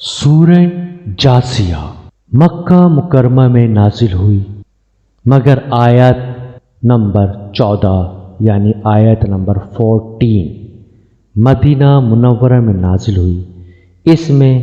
سورہ جاسیہ مکہ مکرمہ میں نازل ہوئی مگر آیت نمبر 14 یعنی آیت نمبر 14 مدینہ منورہ میں نازل ہوئی۔ اس میں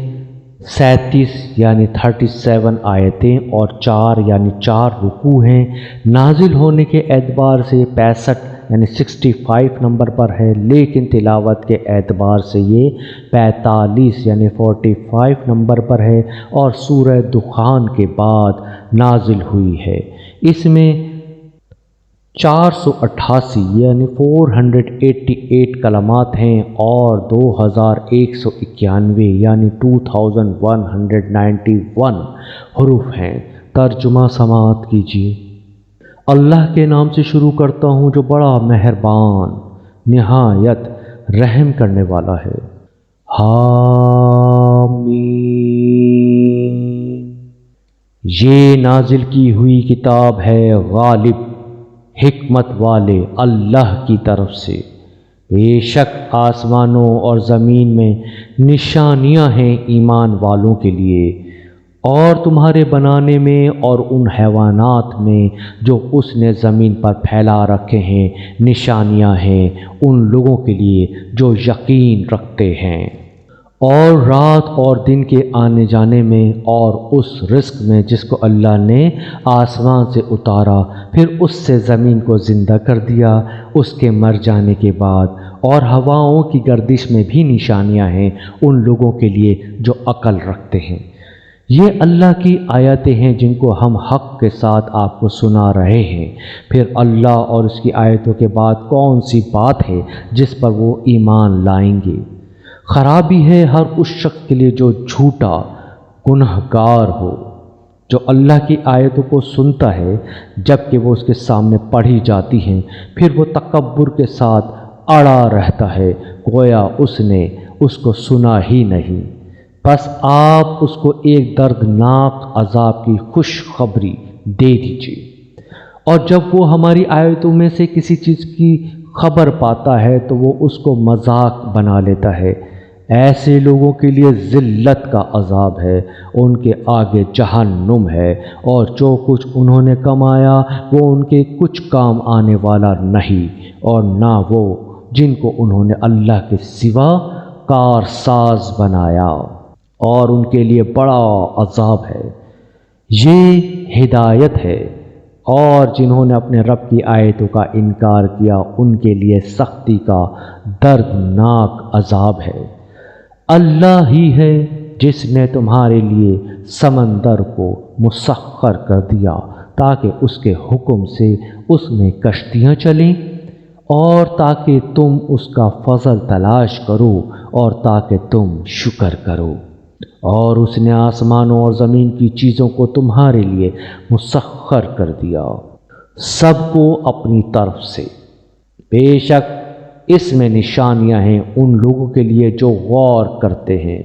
37 یعنی 37 آیتیں اور 4 یعنی 4 رکوع ہیں۔ نازل ہونے کے اعتبار سے 65 یعنی 65 نمبر پر ہے، لیکن تلاوت کے اعتبار سے یہ 45 یعنی 45 نمبر پر ہے اور سورہ دخان کے بعد نازل ہوئی ہے۔ اس میں 488 یعنی 488 کلمات ہیں اور 2191 یعنی 2191 حروف ہیں۔ ترجمہ سماعت کیجیے۔ اللہ کے نام سے شروع کرتا ہوں جو بڑا مہربان نہایت رحم کرنے والا ہے۔ حامیم۔ یہ نازل کی ہوئی کتاب ہے غالب حکمت والے اللہ کی طرف سے۔ بے شک آسمانوں اور زمین میں نشانیاں ہیں ایمان والوں کے لیے، اور تمہارے بنانے میں اور ان حیوانات میں جو اس نے زمین پر پھیلا رکھے ہیں نشانیاں ہیں ان لوگوں کے لیے جو یقین رکھتے ہیں، اور رات اور دن کے آنے جانے میں اور اس رزق میں جس کو اللہ نے آسمان سے اتارا پھر اس سے زمین کو زندہ کر دیا اس کے مر جانے کے بعد، اور ہواؤں کی گردش میں بھی نشانیاں ہیں ان لوگوں کے لیے جو عقل رکھتے ہیں۔ یہ اللہ کی آیتیں ہیں جن کو ہم حق کے ساتھ آپ کو سنا رہے ہیں۔ پھر اللہ اور اس کی آیتوں کے بعد کون سی بات ہے جس پر وہ ایمان لائیں گے؟ خرابی ہے ہر اس شخص کے لیے جو جھوٹا گنہگار ہو، جو اللہ کی آیتوں کو سنتا ہے جب کہ وہ اس کے سامنے پڑھی جاتی ہیں، پھر وہ تکبر کے ساتھ اڑا رہتا ہے گویا اس نے اس کو سنا ہی نہیں۔ بس آپ اس کو ایک دردناک عذاب کی خوشخبری دے دیجیے، اور جب وہ ہماری آیتوں میں سے کسی چیز کی خبر پاتا ہے تو وہ اس کو مذاق بنا لیتا ہے۔ ایسے لوگوں کے لیے ذلت کا عذاب ہے، ان کے آگے جہنم ہے، اور جو کچھ انہوں نے کمایا وہ ان کے کچھ کام آنے والا نہیں، اور نہ وہ جن کو انہوں نے اللہ کے سوا کارساز بنایا، اور ان کے لیے بڑا عذاب ہے۔ یہ ہدایت ہے، اور جنہوں نے اپنے رب کی آیتوں کا انکار کیا ان کے لیے سختی کا دردناک عذاب ہے۔ اللہ ہی ہے جس نے تمہارے لیے سمندر کو مسخر کر دیا تاکہ اس کے حکم سے اس میں کشتیاں چلیں، اور تاکہ تم اس کا فضل تلاش کرو اور تاکہ تم شکر کرو۔ اور اس نے آسمانوں اور زمین کی چیزوں کو تمہارے لیے مسخر کر دیا سب کو اپنی طرف سے۔ بے شک اس میں نشانیاں ہیں ان لوگوں کے لیے جو غور کرتے ہیں۔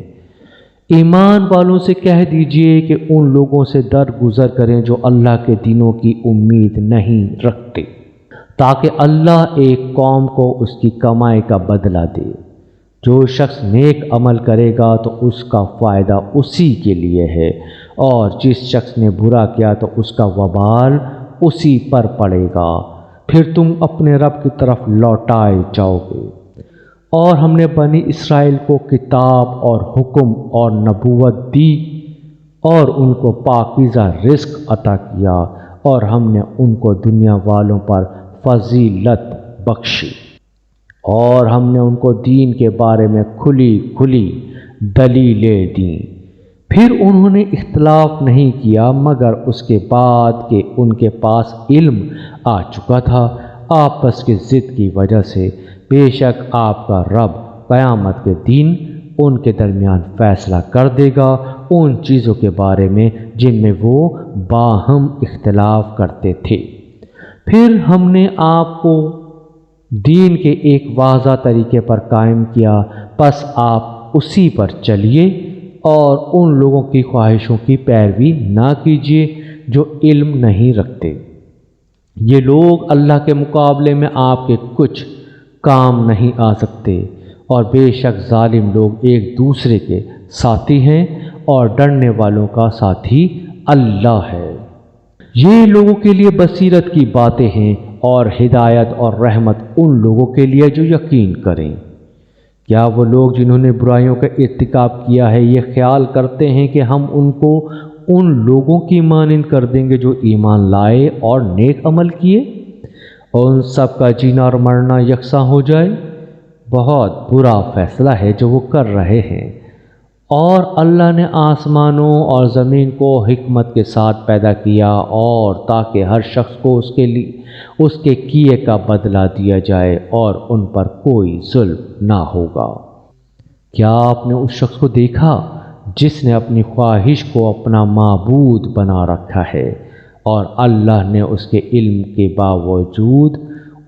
ایمان والوں سے کہہ دیجئے کہ ان لوگوں سے درگزر کریں جو اللہ کے دنوں کی امید نہیں رکھتے، تاکہ اللہ ایک قوم کو اس کی کمائی کا بدلہ دے۔ جو شخص نیک عمل کرے گا تو اس کا فائدہ اسی کے لیے ہے، اور جس شخص نے برا کیا تو اس کا وبال اسی پر پڑے گا، پھر تم اپنے رب کی طرف لوٹائے جاؤ گے۔ اور ہم نے بنی اسرائیل کو کتاب اور حکم اور نبوت دی، اور ان کو پاکیزہ رزق عطا کیا، اور ہم نے ان کو دنیا والوں پر فضیلت بخشی، اور ہم نے ان کو دین کے بارے میں کھلی کھلی دلیلیں دیں۔ پھر انہوں نے اختلاف نہیں کیا مگر اس کے بعد کہ ان کے پاس علم آ چکا تھا آپس کی ضد کی وجہ سے۔ بے شک آپ کا رب قیامت کے دن ان کے درمیان فیصلہ کر دے گا ان چیزوں کے بارے میں جن میں وہ باہم اختلاف کرتے تھے۔ پھر ہم نے آپ کو دین کے ایک واضح طریقے پر قائم کیا، پس آپ اسی پر چلیے اور ان لوگوں کی خواہشوں کی پیروی نہ کیجیے جو علم نہیں رکھتے۔ یہ لوگ اللہ کے مقابلے میں آپ کے کچھ کام نہیں آ سکتے، اور بے شک ظالم لوگ ایک دوسرے کے ساتھی ہیں اور ڈرنے والوں کا ساتھی اللہ ہے۔ یہ لوگوں کے لیے بصیرت کی باتیں ہیں اور ہدایت اور رحمت ان لوگوں کے لیے جو یقین کریں۔ کیا وہ لوگ جنہوں نے برائیوں کا ارتکاب کیا ہے یہ خیال کرتے ہیں کہ ہم ان کو ان لوگوں کی مانند کر دیں گے جو ایمان لائے اور نیک عمل کیے، اور ان سب کا جینا اور مرنا یکساں ہو جائے؟ بہت برا فیصلہ ہے جو وہ کر رہے ہیں۔ اور اللہ نے آسمانوں اور زمین کو حکمت کے ساتھ پیدا کیا، اور تاکہ ہر شخص کو اس کے کیے کا بدلہ دیا جائے اور ان پر کوئی ظلم نہ ہوگا۔ کیا آپ نے اس شخص کو دیکھا جس نے اپنی خواہش کو اپنا معبود بنا رکھا ہے، اور اللہ نے اس کے علم کے باوجود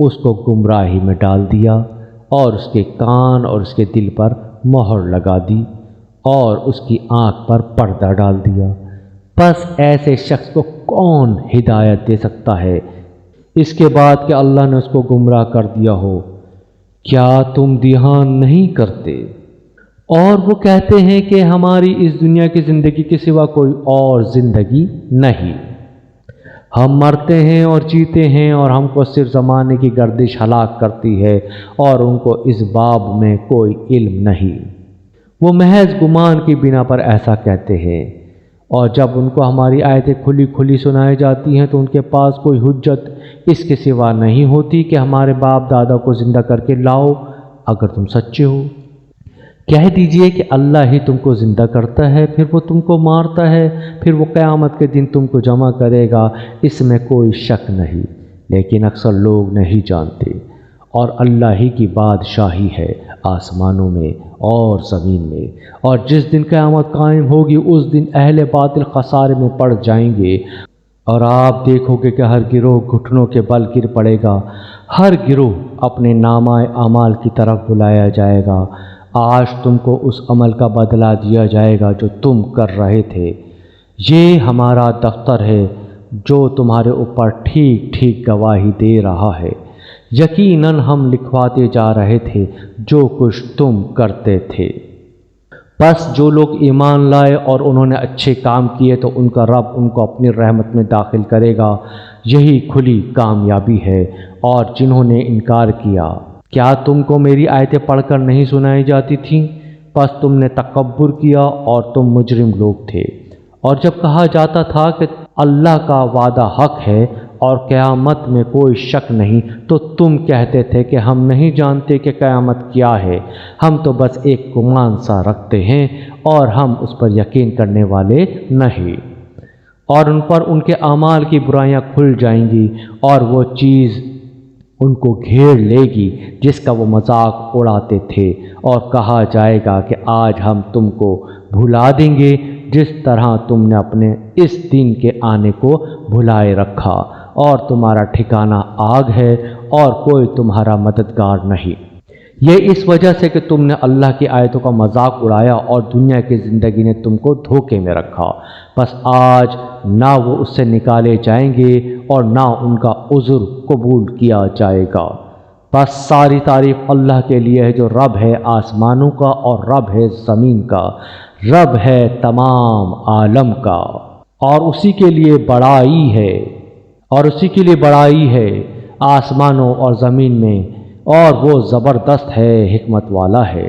اس کو گمراہی میں ڈال دیا، اور اس کے کان اور اس کے دل پر مہر لگا دی، اور اس کی آنکھ پر پردہ ڈال دیا؟ پس ایسے شخص کو کون ہدایت دے سکتا ہے اس کے بعد کہ اللہ نے اس کو گمراہ کر دیا ہو؟ کیا تم دھیان نہیں کرتے؟ اور وہ کہتے ہیں کہ ہماری اس دنیا کی زندگی کے سوا کوئی اور زندگی نہیں، ہم مرتے ہیں اور جیتے ہیں، اور ہم کو صرف زمانے کی گردش ہلاک کرتی ہے، اور ان کو اس باب میں کوئی علم نہیں۔ وہ محض گمان کی بنا پر ایسا کہتے ہیں، اور جب ان کو ہماری آیتیں کھلی کھلی سنائی جاتی ہیں تو ان کے پاس کوئی حجت اس کے سوا نہیں ہوتی کہ ہمارے باپ دادا کو زندہ کر کے لاؤ اگر تم سچے ہو۔ کہہ دیجئے کہ اللہ ہی تم کو زندہ کرتا ہے، پھر وہ تم کو مارتا ہے، پھر وہ قیامت کے دن تم کو جمع کرے گا، اس میں کوئی شک نہیں، لیکن اکثر لوگ نہیں جانتے۔ اور اللہ ہی کی بادشاہی ہے آسمانوں میں اور زمین میں، اور جس دن قیامت قائم ہوگی اس دن اہل باطل خسارے میں پڑ جائیں گے، اور آپ دیکھو گے کہ ہر گروہ گھٹنوں کے بل گر پڑے گا، ہر گروہ اپنے نامہ اعمال کی طرف بلایا جائے گا۔ آج تم کو اس عمل کا بدلہ دیا جائے گا جو تم کر رہے تھے، یہ ہمارا دفتر ہے جو تمہارے اوپر ٹھیک ٹھیک گواہی دے رہا ہے۔ یقیناً ہم لکھواتے جا رہے تھے جو کچھ تم کرتے تھے۔ بس جو لوگ ایمان لائے اور انہوں نے اچھے کام کیے تو ان کا رب ان کو اپنی رحمت میں داخل کرے گا، یہی کھلی کامیابی ہے۔ اور جنہوں نے انکار کیا، کیا تم کو میری آیتیں پڑھ کر نہیں سنائی جاتی تھیں؟ پس تم نے تکبر کیا اور تم مجرم لوگ تھے۔ اور جب کہا جاتا تھا کہ اللہ کا وعدہ حق ہے اور قیامت میں کوئی شک نہیں، تو تم کہتے تھے کہ ہم نہیں جانتے کہ قیامت کیا ہے، ہم تو بس ایک گمان سا رکھتے ہیں اور ہم اس پر یقین کرنے والے نہیں۔ اور ان پر ان کے اعمال کی برائیاں کھل جائیں گی، اور وہ چیز ان کو گھیر لے گی جس کا وہ مذاق اڑاتے تھے، اور کہا جائے گا کہ آج ہم تم کو بھلا دیں گے جس طرح تم نے اپنے اس دن کے آنے کو بھلائے رکھا، اور تمہارا ٹھکانہ آگ ہے اور کوئی تمہارا مددگار نہیں۔ یہ اس وجہ سے کہ تم نے اللہ کی آیتوں کا مذاق اڑایا اور دنیا کی زندگی نے تم کو دھوکے میں رکھا، بس آج نہ وہ اس سے نکالے جائیں گے اور نہ ان کا عذر قبول کیا جائے گا۔ بس ساری تعریف اللہ کے لیے ہے جو رب ہے آسمانوں کا اور رب ہے زمین کا، رب ہے تمام عالم کا، اور اسی کے لیے بڑائی ہے آسمانوں اور زمین میں، اور وہ زبردست ہے، حکمت والا ہے۔